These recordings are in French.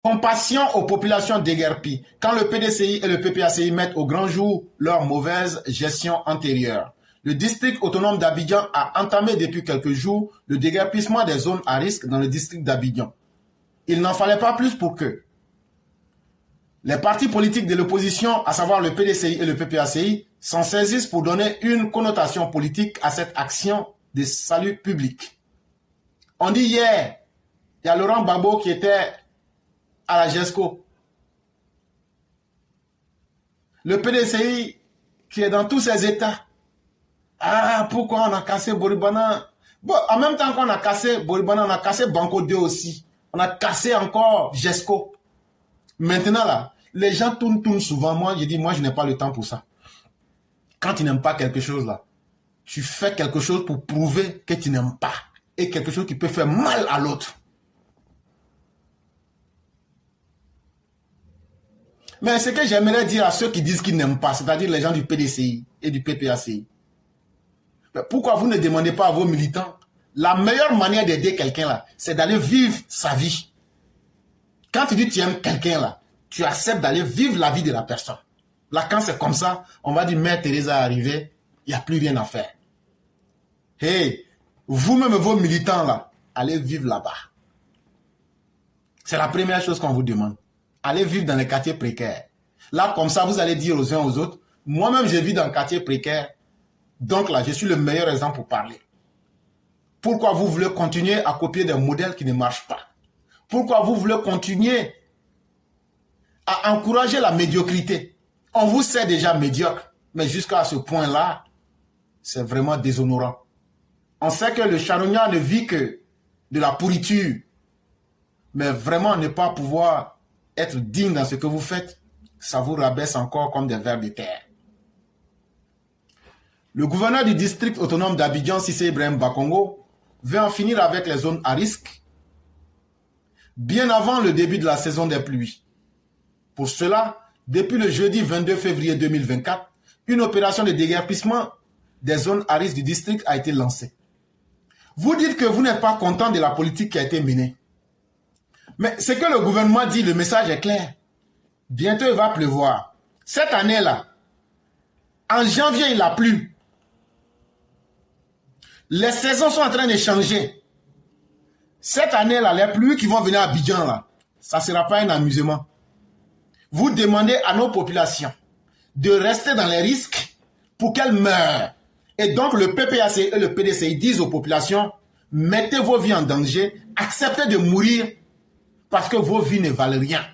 Compassion aux populations déguerpies quand le PDCI et le PPACI mettent au grand jour leur mauvaise gestion antérieure. Le district autonome d'Abidjan a entamé depuis quelques jours le déguerpissement des zones à risque dans le district d'Abidjan. Il n'en fallait pas plus pour que les partis politiques de l'opposition, à savoir le PDCI et le PPACI, s'en saisissent pour donner une connotation politique à cette action de salut public. On dit hier, il y a Laurent Gbagbo qui était à la GESCO. Le PDCI qui est dans tous ses états. Ah, pourquoi on a cassé Boribana? Bon, en même temps qu'on a cassé Boribana, on a cassé Banco 2 aussi. On a cassé encore GESCO. Maintenant là, les gens tournent souvent. Moi, je dis, moi je n'ai pas le temps pour ça. Quand tu n'aimes pas quelque chose là, tu fais quelque chose pour prouver que tu n'aimes pas. Et quelque chose qui peut faire mal à l'autre. Mais ce que j'aimerais dire à ceux qui disent qu'ils n'aiment pas, c'est-à-dire les gens du PDCI et du PPACI, pourquoi vous ne demandez pas à vos militants, la meilleure manière d'aider quelqu'un là, c'est d'aller vivre sa vie. Quand tu dis que tu aimes quelqu'un là, tu acceptes d'aller vivre la vie de la personne. Là, quand c'est comme ça, on va dire, Mère Teresa est arrivée, il n'y a plus rien à faire. Hey, vous-même vos militants là, allez vivre là-bas. C'est la première chose qu'on vous demande. Allez vivre dans les quartiers précaires. Là, comme ça, vous allez dire aux uns aux autres, moi-même, je vis dans un quartier précaire. Donc là, je suis le meilleur exemple pour parler. Pourquoi vous voulez continuer à copier des modèles qui ne marchent pas? Pourquoi vous voulez continuer à encourager la médiocrité? On vous sait déjà médiocre, mais jusqu'à ce point-là, c'est vraiment déshonorant. On sait que le charognard ne vit que de la pourriture, mais vraiment ne pas pouvoir être digne dans ce que vous faites, ça vous rabaisse encore comme des vers de terre. Le gouverneur du district autonome d'Abidjan, Cissé Ibrahim Bakongo, veut en finir avec les zones à risque bien avant le début de la saison des pluies. Pour cela, depuis le jeudi 22 février 2024, une opération de déguerpissement des zones à risque du district a été lancée. Vous dites que vous n'êtes pas content de la politique qui a été menée. Mais ce que le gouvernement dit, le message est clair. Bientôt, il va pleuvoir. Cette année-là, en janvier, il a plu. Les saisons sont en train de changer. Cette année-là, les pluies qui vont venir à Abidjan, là, ça ne sera pas un amusement. Vous demandez à nos populations de rester dans les risques pour qu'elles meurent. Et donc, le PPACI et le PDCI disent aux populations, mettez vos vies en danger, acceptez de mourir parce que vos vies ne valent rien.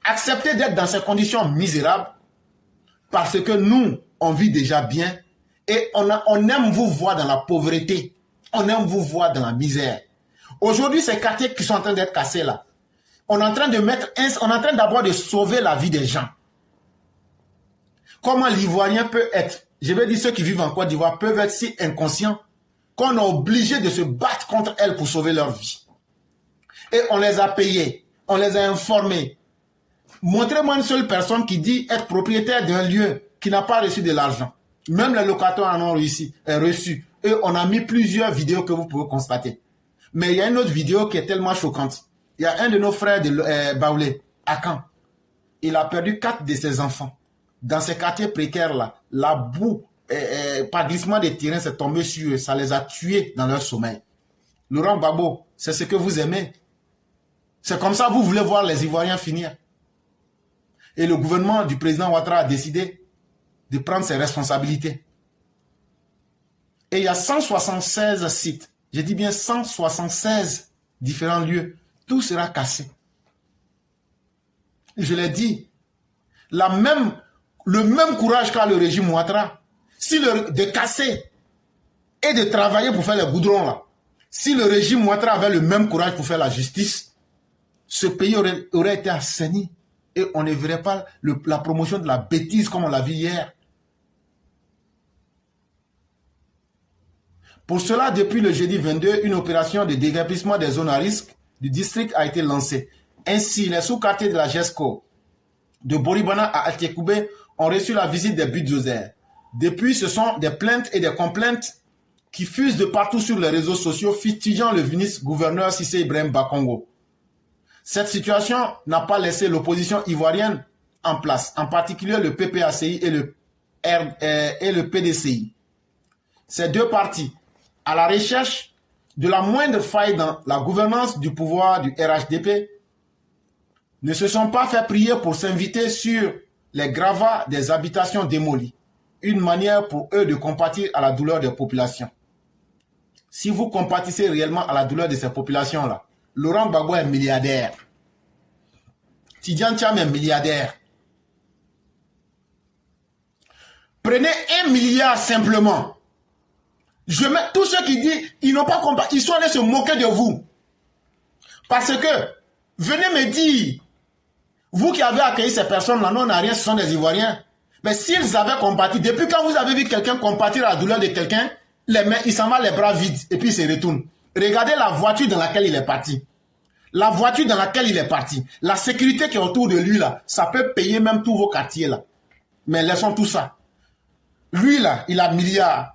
Acceptez d'être dans ces conditions misérables parce que nous, on vit déjà bien et on aime vous voir dans la pauvreté. On aime vous voir dans la misère. Aujourd'hui, ces quartiers qui sont en train d'être cassés là, on est en train d'abord de sauver la vie des gens. Comment l'Ivoirien peut être, je vais dire ceux qui vivent en Côte d'Ivoire, peuvent être si inconscients qu'on est obligé de se battre contre elles pour sauver leur vie. Et on les a payés, on les a informés. Montrez-moi une seule personne qui dit être propriétaire d'un lieu qui n'a pas reçu de l'argent. Même les locataires en ont reçu. Et on a mis plusieurs vidéos que vous pouvez constater. Mais il y a une autre vidéo qui est tellement choquante. Il y a un de nos frères de Baoulé, à Caen. Il a perdu 4 de ses enfants. Dans ces quartiers précaires-là, la boue, par glissement des terrains, s'est tombée sur eux. Ça les a tués dans leur sommeil. Laurent Gbagbo, c'est ce que vous aimez. C'est comme ça que vous voulez voir les Ivoiriens finir. Et le gouvernement du président Ouattara a décidé de prendre ses responsabilités. Et il y a 176 sites. Je dis bien 176 différents lieux. Tout sera cassé. Je l'ai dit. Le même courage qu'a le régime Ouattara. De casser et de travailler pour faire les goudrons là. Si le régime Ouattara avait le même courage pour faire la justice, ce pays aurait été assaini. Et on ne verrait pas la promotion de la bêtise comme on l'a vu hier. Pour cela, depuis le jeudi 22, une opération de déguerpissement des zones à risque du district a été lancée. Ainsi, les sous-quartiers de la GESCO, de Boribana à Atiékoubé, ont reçu la visite des bulldozers. Depuis, ce sont des plaintes et des complaintes qui fusent de partout sur les réseaux sociaux, fustigeant le ministre-gouverneur Cissé Ibrahim Bakongo. Cette situation n'a pas laissé l'opposition ivoirienne en place, en particulier le PPACI et le PDCI. Ces deux partis, à la recherche de la moindre faille dans la gouvernance du pouvoir du RHDP, ne se sont pas fait prier pour s'inviter sur les gravats des habitations démolies, une manière pour eux de compatir à la douleur des populations. Si vous compatissez réellement à la douleur de ces populations-là, Laurent Gbagbo est milliardaire. Tidjane Thiam est milliardaire. Prenez 1 milliard simplement. Je mets tous ceux qui disent ils n'ont pas compris, ils sont allés se moquer de vous. Parce que, venez me dire, vous qui avez accueilli ces personnes-là, non, on n'a rien, ce sont des Ivoiriens. Mais s'ils avaient compati, depuis quand vous avez vu quelqu'un compatir à la douleur de quelqu'un, les mains, il s'en va les bras vides et puis il se retourne. Regardez la voiture dans laquelle il est parti. La voiture dans laquelle il est parti. La sécurité qui est autour de lui là, ça peut payer même tous vos quartiers là. Mais laissons tout ça. Lui là, il a milliards.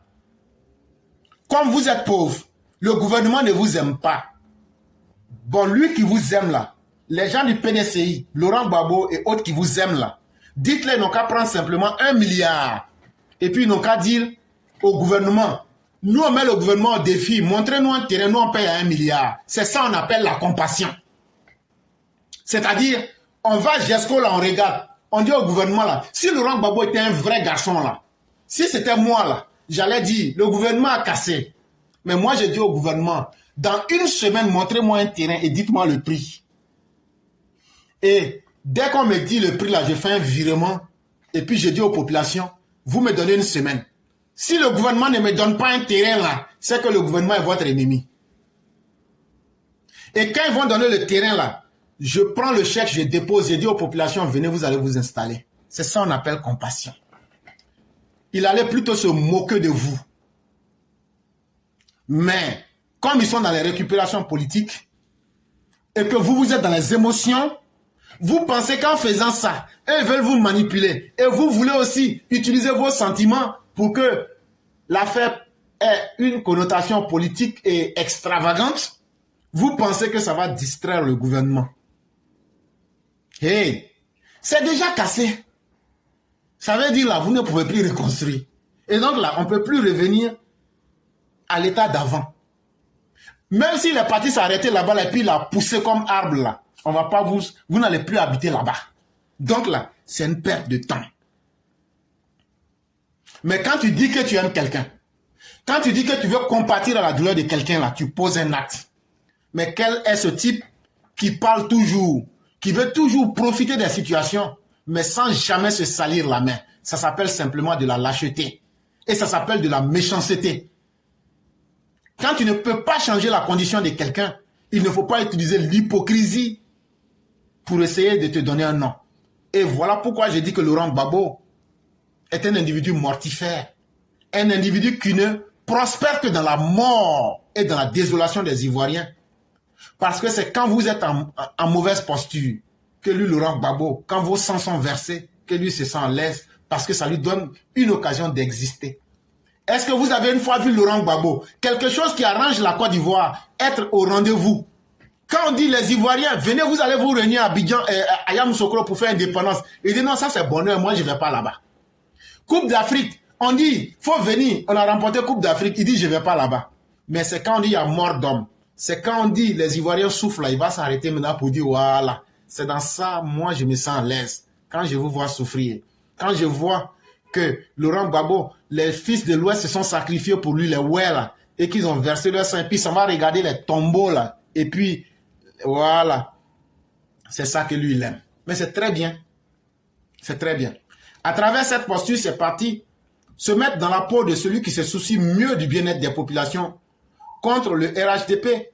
Comme vous êtes pauvre, le gouvernement ne vous aime pas. Bon, lui qui vous aime là, les gens du PDCI, Laurent Gbagbo et autres qui vous aiment là, dites-les, ils n'ont qu'à prendre simplement 1 milliard. Et puis ils n'ont qu'à dire au gouvernement, nous on met le gouvernement au défi, montrez-nous un terrain, nous on paye à 1 milliard. C'est ça on appelle la compassion. C'est-à-dire, on va jusqu'au là, on regarde. On dit au gouvernement là, si Laurent Gbagbo était un vrai garçon là, si c'était moi là, j'allais dire, le gouvernement a cassé. Mais moi je dis au gouvernement, dans une semaine, montrez-moi un terrain et dites-moi le prix. Et dès qu'on me dit le prix là, je fais un virement. Et puis je dis aux populations, vous me donnez une semaine. Si le gouvernement ne me donne pas un terrain là, c'est que le gouvernement est votre ennemi. Et quand ils vont donner le terrain là, je prends le chèque, je dépose, je dis aux populations, venez, vous allez vous installer. C'est ça qu'on appelle compassion. Il allait plutôt se moquer de vous. Mais, comme ils sont dans les récupérations politiques, et que vous êtes dans les émotions, vous pensez qu'en faisant ça, eux veulent vous manipuler. Et vous voulez aussi utiliser vos sentiments pour que l'affaire ait une connotation politique et extravagante. Vous pensez que ça va distraire le gouvernement. Hey, c'est déjà cassé. Ça veut dire là, vous ne pouvez plus reconstruire. Et donc là, on ne peut plus revenir à l'état d'avant. Même si les partis s'arrêtaient là-bas et puis il a poussé comme arbre là, on va pas vous n'allez plus habiter là-bas. Donc là, c'est une perte de temps. Mais quand tu dis que tu aimes quelqu'un, quand tu dis que tu veux compatir à la douleur de quelqu'un là, tu poses un acte. Mais quel est ce type qui parle toujours, qui veut toujours profiter des situations, mais sans jamais se salir la main? Ça s'appelle simplement de la lâcheté. Et ça s'appelle de la méchanceté. Quand tu ne peux pas changer la condition de quelqu'un, il ne faut pas utiliser l'hypocrisie pour essayer de te donner un nom. Et voilà pourquoi je dis que Laurent Gbagbo est un individu mortifère. Un individu qui ne prospère que dans la mort et dans la désolation des Ivoiriens. Parce que c'est quand vous êtes en mauvaise posture que lui, Laurent Gbagbo, quand vos sangs sont versés, que lui se sent à l'aise parce que ça lui donne une occasion d'exister. Est-ce que vous avez une fois vu Laurent Gbagbo, quelque chose qui arrange la Côte d'Ivoire, être au rendez-vous? Quand on dit les Ivoiriens, venez, vous allez vous réunir à Abidjan, à Yamoussoukro pour faire indépendance. Il dit non, ça c'est bonheur, moi je ne vais pas là-bas. Coupe d'Afrique, on dit, faut venir, on a remporté Coupe d'Afrique, il dit je ne vais pas là-bas. Mais c'est quand on dit il y a mort d'homme. C'est quand on dit les Ivoiriens souffrent là, il va s'arrêter maintenant pour dire voilà. C'est dans ça, moi je me sens à l'aise. Quand je vous vois souffrir, quand je vois que Laurent Gbagbo, les fils de l'Ouest se sont sacrifiés pour lui, les ouais là, et qu'ils ont versé leur sang, et puis ça va regarder les tombeaux là, et puis voilà. C'est ça que lui il aime. Mais c'est très bien. C'est très bien. À travers cette posture, c'est parti se mettre dans la peau de celui qui se soucie mieux du bien-être des populations contre le RHDP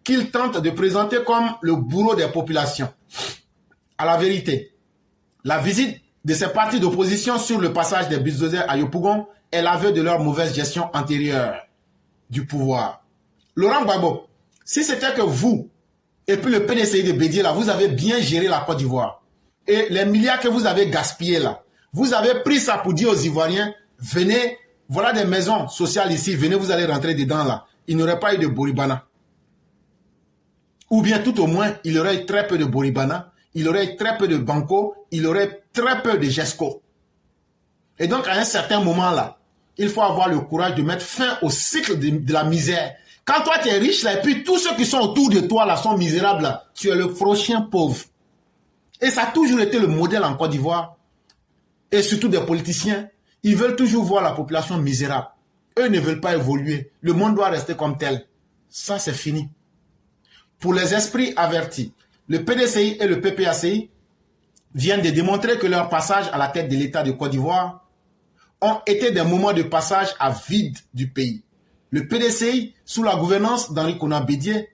qu'il tente de présenter comme le bourreau des populations. À la vérité, la visite de ces partis d'opposition sur le passage des bulldozers à Yopougon est l'aveu de leur mauvaise gestion antérieure du pouvoir. Laurent Gbagbo, si c'était que vous et puis le PDCI de Bédié là, vous avez bien géré la Côte d'Ivoire et les milliards que vous avez gaspillés là, vous avez pris ça pour dire aux Ivoiriens, venez, voilà des maisons sociales ici, venez, vous allez rentrer dedans là. Il n'y aurait pas eu de Boribana. Ou bien tout au moins, il y aurait très peu de Boribana, il y aurait très peu de Banco, il y aurait très peu de GESCO. Et donc, à un certain moment là, il faut avoir le courage de mettre fin au cycle de la misère. Quand toi, tu es riche là, et puis tous ceux qui sont autour de toi là sont misérables là, tu es le prochain pauvre. Et ça a toujours été le modèle en Côte d'Ivoire. Et surtout des politiciens. Ils veulent toujours voir la population misérable. Eux ne veulent pas évoluer. Le monde doit rester comme tel. Ça, c'est fini. Pour les esprits avertis, le PDCI et le PPACI viennent de démontrer que leur passage à la tête de l'État de Côte d'Ivoire ont été des moments de passage à vide du pays. Le PDCI, sous la gouvernance d'Henri Konan Bédié,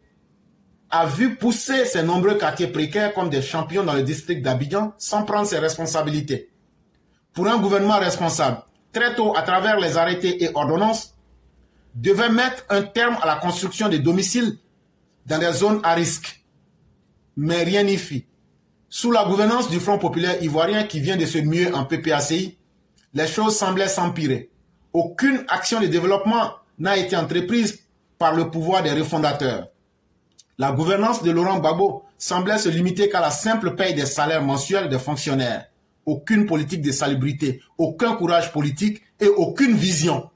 a vu pousser ses nombreux quartiers précaires comme des champions dans le district d'Abidjan sans prendre ses responsabilités. Pour un gouvernement responsable, très tôt, à travers les arrêtés et ordonnances, devait mettre un terme à la construction des domiciles dans des zones à risque. Mais rien n'y fit. Sous la gouvernance du Front populaire ivoirien qui vient de se muer en PPACI, les choses semblaient s'empirer. Aucune action de développement n'a été entreprise par le pouvoir des refondateurs. La gouvernance de Laurent Gbagbo semblait se limiter qu'à la simple paye des salaires mensuels des fonctionnaires. Aucune politique de salubrité, aucun courage politique et aucune vision.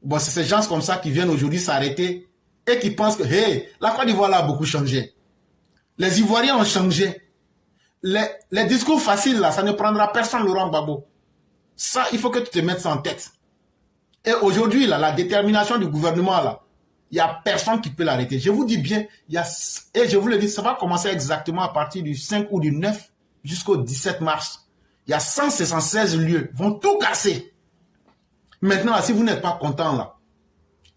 Bon, c'est ces gens comme ça qui viennent aujourd'hui s'arrêter et qui pensent que, hey, la Côte d'Ivoire a beaucoup changé. Les Ivoiriens ont changé. Les discours faciles, là, ça ne prendra personne, Laurent Gbagbo. Ça, il faut que tu te mettes ça en tête. Et aujourd'hui, là, la détermination du gouvernement, là, il n'y a personne qui peut l'arrêter. Je vous dis bien, et je vous le dis, ça va commencer exactement à partir du 5 ou du 9 jusqu'au 17 mars. Il y a 176 lieux, vont tout casser. Maintenant, si vous n'êtes pas content, là,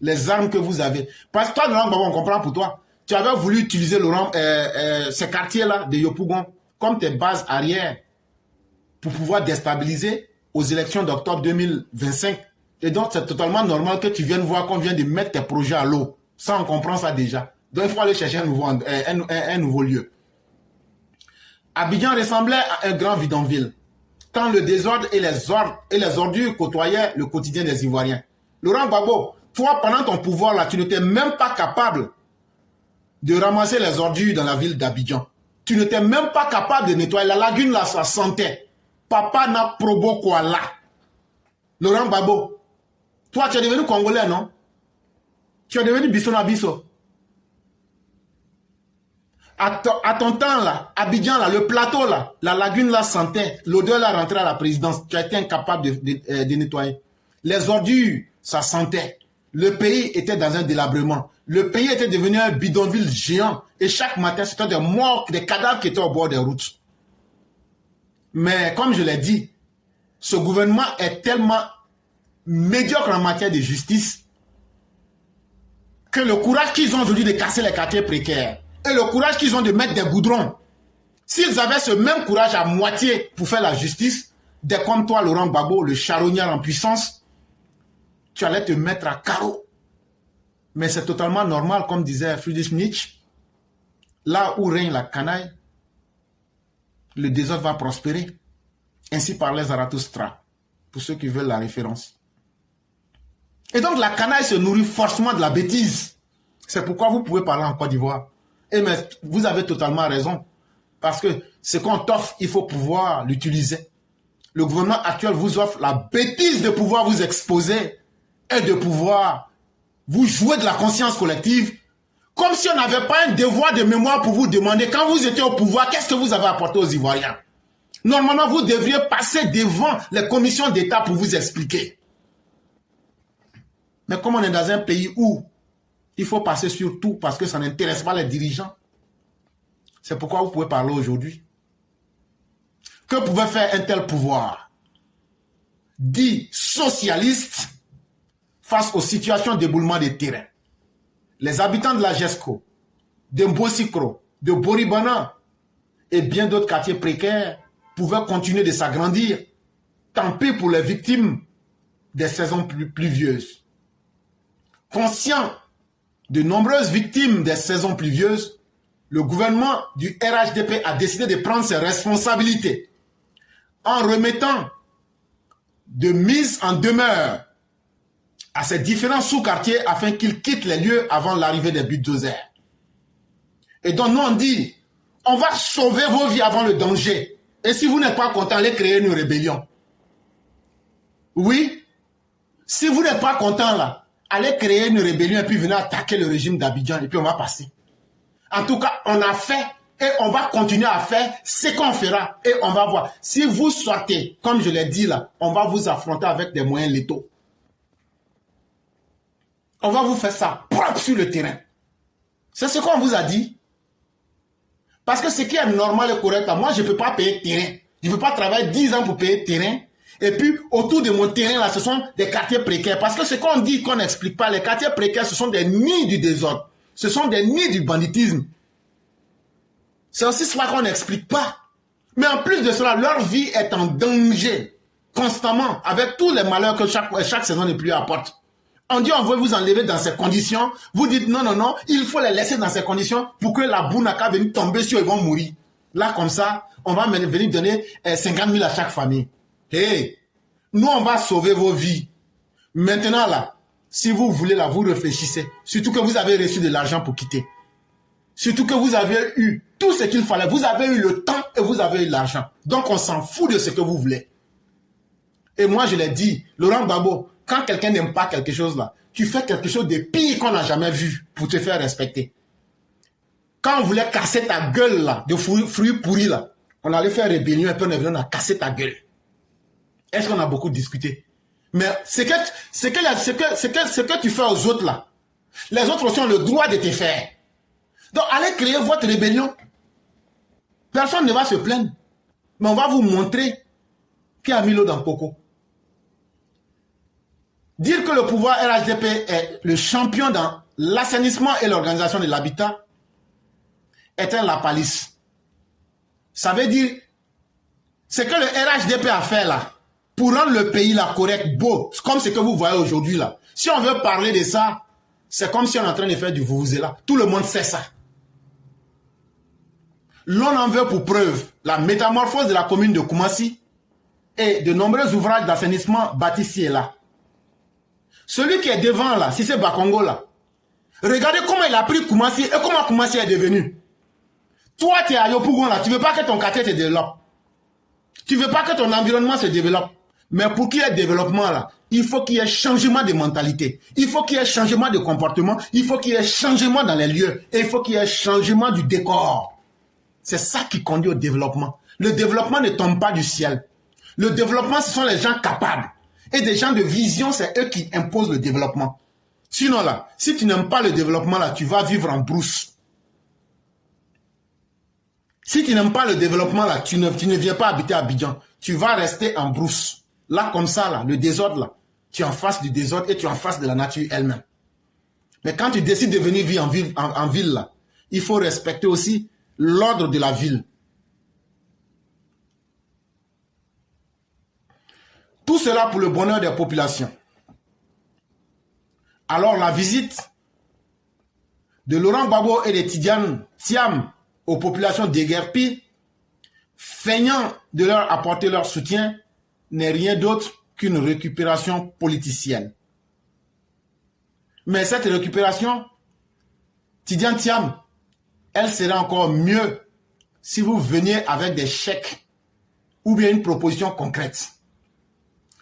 les armes que vous avez, parce que toi, Laurent Gbagbo, on comprend pour toi, tu avais voulu utiliser ces quartiers-là de Yopougon comme tes bases arrière pour pouvoir déstabiliser aux élections d'octobre 2025. Et donc, c'est totalement normal que tu viennes voir qu'on vient de mettre tes projets à l'eau. Ça, on comprend ça déjà. Donc, il faut aller chercher un nouveau lieu. Abidjan ressemblait à un grand bidonville, tant le désordre et les ordures côtoyaient le quotidien des Ivoiriens. Laurent Gbagbo, toi, pendant ton pouvoir, là, tu n'étais même pas capable de ramasser les ordures dans la ville d'Abidjan. Tu n'étais même pas capable de nettoyer. La lagune, là, ça sentait. Papa n'a probo quoi là. Laurent Gbagbo, toi, tu es devenu Congolais, non? Tu es devenu Bissona-Bisso. À ton temps, là, Abidjan, là, le plateau, là, la lagune, là, sentait. L'odeur, là, rentrait à la présidence. Tu as été incapable de nettoyer. Les ordures, ça sentait. Le pays était dans un délabrement. Le pays était devenu un bidonville géant. Et chaque matin, c'était des morts, des cadavres qui étaient au bord des routes. Mais comme je l'ai dit, ce gouvernement est tellement médiocre en matière de justice que le courage qu'ils ont aujourd'hui de casser les quartiers précaires et le courage qu'ils ont de mettre des goudrons, s'ils avaient ce même courage à moitié pour faire la justice, des comme toi, Laurent Gbagbo, le charognard en puissance, tu allais te mettre à carreau. Mais c'est totalement normal, comme disait Friedrich Nietzsche, là où règne la canaille, le désordre va prospérer. Ainsi parlait Zarathustra, pour ceux qui veulent la référence. Et donc la canaille se nourrit forcément de la bêtise. C'est pourquoi vous pouvez parler en Côte d'Ivoire. Et mais vous avez totalement raison. Parce que ce qu'on t'offre, il faut pouvoir l'utiliser. Le gouvernement actuel vous offre la bêtise de pouvoir vous exposer et de pouvoir vous jouer de la conscience collective, comme si on n'avait pas un devoir de mémoire pour vous demander, quand vous étiez au pouvoir, qu'est-ce que vous avez apporté aux Ivoiriens? Normalement, vous devriez passer devant les commissions d'État pour vous expliquer. Mais comme on est dans un pays où il faut passer sur tout parce que ça n'intéresse pas les dirigeants, c'est pourquoi vous pouvez parler aujourd'hui. Que pouvait faire un tel pouvoir dit socialiste face aux situations d'éboulement de terrain? Les habitants de la GESCO, de Mbosikro, de Boribana et bien d'autres quartiers précaires pouvaient continuer de s'agrandir. Tant pis pour les victimes des saisons pluvieuses. Conscient de nombreuses victimes des saisons pluvieuses, le gouvernement du RHDP a décidé de prendre ses responsabilités en remettant de mise en demeure à ces différents sous-quartiers afin qu'ils quittent les lieux avant l'arrivée des bulldozers. Et donc, nous, on dit, on va sauver vos vies avant le danger. Et si vous n'êtes pas content, allez créer une rébellion. Oui. Si vous n'êtes pas content, là, allez créer une rébellion et puis venez attaquer le régime d'Abidjan et puis on va passer. En tout cas, on a fait et on va continuer à faire ce qu'on fera et on va voir. Si vous sortez, comme je l'ai dit là, on va vous affronter avec des moyens létaux. On va vous faire ça propre sur le terrain. C'est ce qu'on vous a dit. Parce que ce qui est normal et correct, moi je ne peux pas payer terrain. Je ne peux pas travailler 10 ans pour payer terrain. Et puis autour de mon terrain là, ce sont des quartiers précaires. Parce que ce qu'on dit, qu'on n'explique pas, les quartiers précaires, ce sont des nids du désordre. Ce sont des nids du banditisme. C'est aussi cela qu'on n'explique pas. Mais en plus de cela, leur vie est en danger constamment avec tous les malheurs que chaque saison de pluie apporte. On dit on veut vous enlever dans ces conditions. Vous dites non, non, non, il faut les laisser dans ces conditions pour que la boue n'a qu'à venir tomber sur eux, ils vont mourir. Là, comme ça, on va venir donner 50 000 à chaque famille. Hey, nous, on va sauver vos vies. Maintenant, là, si vous voulez, là, vous réfléchissez. Surtout que vous avez reçu de l'argent pour quitter. Surtout que vous avez eu tout ce qu'il fallait. Vous avez eu le temps et vous avez eu l'argent. Donc, on s'en fout de ce que vous voulez. Et moi, je l'ai dit, Laurent Gbagbo, quand quelqu'un n'aime pas quelque chose là, tu fais quelque chose de pire qu'on n'a jamais vu pour te faire respecter. Quand on voulait casser ta gueule là, de fruits pourris là, on allait faire rébellion et puis on est venu, on a cassé ta gueule. Est-ce qu'on a beaucoup discuté? Mais ce que tu fais aux autres là, les autres aussi ont le droit de te faire. Donc allez créer votre rébellion. Personne ne va se plaindre. Mais on va vous montrer qui a mis l'eau dans le coco. Dire que le pouvoir RHDP est le champion dans l'assainissement et l'organisation de l'habitat est un lapalisse. Ça veut dire, ce que le RHDP a fait là, pour rendre le pays là correct, beau, comme ce que vous voyez aujourd'hui là. Si on veut parler de ça, c'est comme si on est en train de faire du vuvuzela. Tout le monde sait ça. L'on en veut pour preuve la métamorphose de la commune de Koumassi et de nombreux ouvrages d'assainissement bâtis ici et là. Celui qui est devant là, si c'est Bakongo là, regardez comment il a pris Koumassi et comment Koumassi est devenu. Toi, tu es à Yopougon là, tu ne veux pas que ton quartier se développe. Tu ne veux pas que ton environnement se développe. Mais pour qu'il y ait développement là, il faut qu'il y ait changement de mentalité. Il faut qu'il y ait changement de comportement. Il faut qu'il y ait changement dans les lieux. Et il faut qu'il y ait changement du décor. C'est ça qui conduit au développement. Le développement ne tombe pas du ciel. Le développement, ce sont les gens capables. Et des gens de vision, c'est eux qui imposent le développement. Sinon là, si tu n'aimes pas le développement là, tu vas vivre en brousse. Si tu n'aimes pas le développement là, tu ne viens pas habiter à Abidjan. Tu vas rester en brousse. Là, comme ça, là, le désordre, là, tu es en face du désordre et tu es en face de la nature elle-même. Mais quand tu décides de venir vivre en ville, là, il faut respecter aussi l'ordre de la ville. Tout cela pour le bonheur des populations. Alors, la visite de Laurent Gbagbo et de Tidiane Thiam aux populations déguerpies, feignant de leur apporter leur soutien, n'est rien d'autre qu'une récupération politicienne. Mais cette récupération, Tidiane Thiam, elle serait encore mieux si vous veniez avec des chèques ou bien une proposition concrète.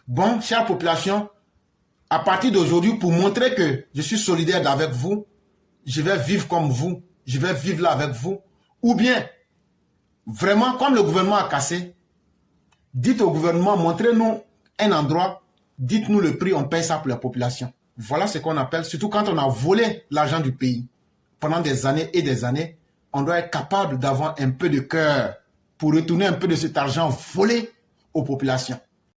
Bon, chère population, à partir d'aujourd'hui, pour montrer que je suis solidaire avec vous, je vais vivre comme vous, je vais vivre là avec vous, ou bien, vraiment, comme le gouvernement a cassé, dites au gouvernement, montrez-nous un endroit, dites-nous le prix, on paye ça pour la population. Voilà ce qu'on appelle, surtout quand on a volé l'argent du pays pendant des années et des années, on doit être capable d'avoir un peu de cœur pour retourner un peu de cet argent volé aux populations.